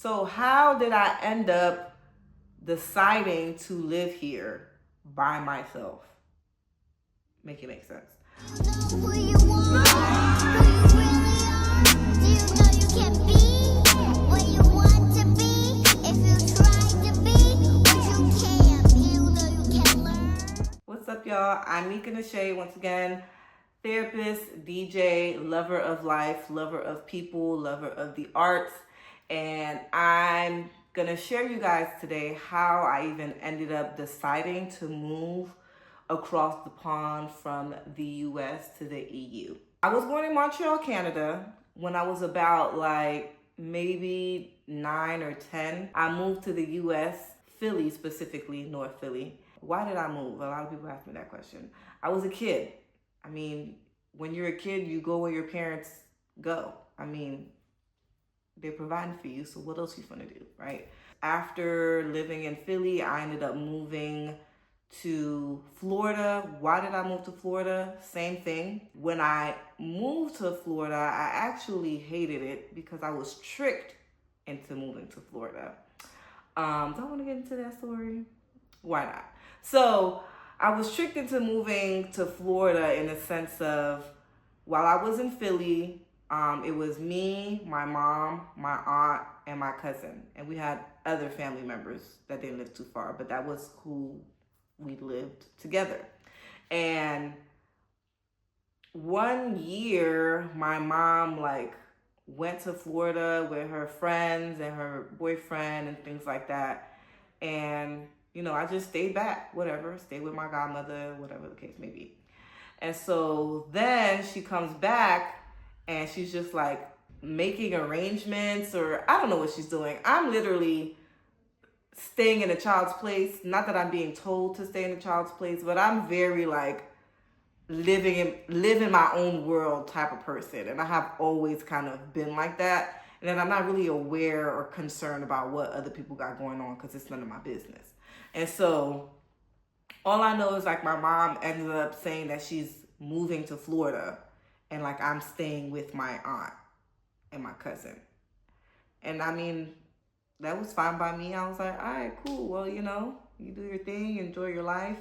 So how did I end up deciding to live here by myself? Make it make sense. Who you want, who you really are. Do you know you can be what you want to be? If you try to be what you can, you know you can learn. What's up, y'all? I'm Nikah once again. Therapist, DJ, lover of life, lover of people, lover of the arts. And I'm gonna share you guys today how I even ended up deciding to move across the pond from the US to the EU. I was born in Montreal, Canada. When I was about maybe 9 or 10, I moved to the US, Philly specifically, North Philly. Why did I move? A lot of people ask me that question. I was a kid. I mean, when you're a kid, you go where your parents go. I mean, they're providing for you, so what else you gonna do, right? After living in Philly, I ended up moving to Florida. Why did I move to Florida? Same thing. When I moved to Florida, I actually hated it because I was tricked into moving to Florida. Do I want to get into that story? Why not? So I was tricked into moving to Florida in the sense of, while I was in Philly, it was me, my mom, my aunt, and my cousin. And we had other family members that didn't live too far, but that was who we lived together. And one year, my mom went to Florida with her friends and her boyfriend and things like that. And I just stayed back, stayed with my godmother, whatever the case may be. And so then she comes back and she's just making arrangements, or I don't know what she's doing. I'm literally staying in a child's place. Not that I'm being told to stay in a child's place, but I'm very living my own world type of person. And I have always kind of been like that. And then I'm not really aware or concerned about what other people got going on because it's none of my business. And so all I know is my mom ended up saying that she's moving to Florida and I'm staying with my aunt and my cousin. And I mean, that was fine by me. I was like, all right, cool. Well, you do your thing, enjoy your life,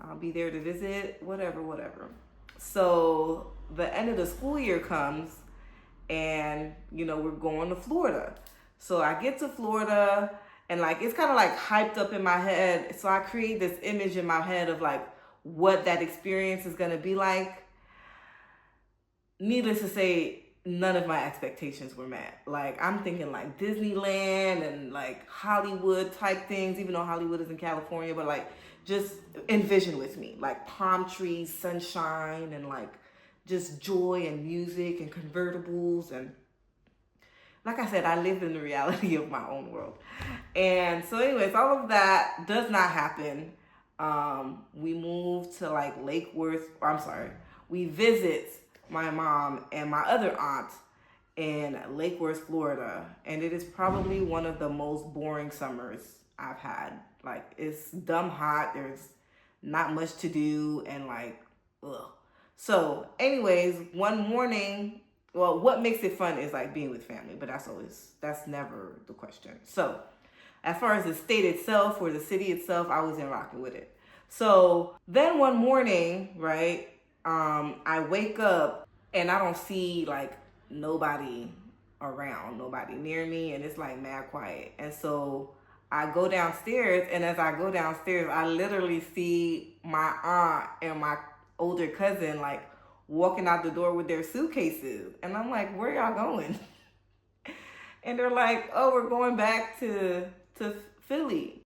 I'll be there to visit, whatever. So the end of the school year comes and, we're going to Florida. So I get to Florida and it's kind of hyped up in my head. So I create this image in my head of what that experience is going to be like. Needless to say, none of my expectations were met. I'm thinking Disneyland and Hollywood type things, even though Hollywood is in California, but just envision with me, palm trees, sunshine, and just joy and music and convertibles. And like I said, I live in the reality of my own world. And so anyways, all of that does not happen. We moved to Lake Worth, we visit my mom and my other aunt in Lake Worth, Florida. And it is probably one of the most boring summers I've had. It's dumb hot. There's not much to do and ugh. So anyways, one morning, well, what makes it fun is being with family, but that's never the question. So as far as the state itself or the city itself, I wasn't rocking with it. So then one morning, right, I wake up and I don't see nobody around, nobody near me, and it's mad quiet. And so I go downstairs, and as I go downstairs, I literally see my aunt and my older cousin walking out the door with their suitcases. And I'm like, where y'all going? And they're like, oh, we're going back to Philly.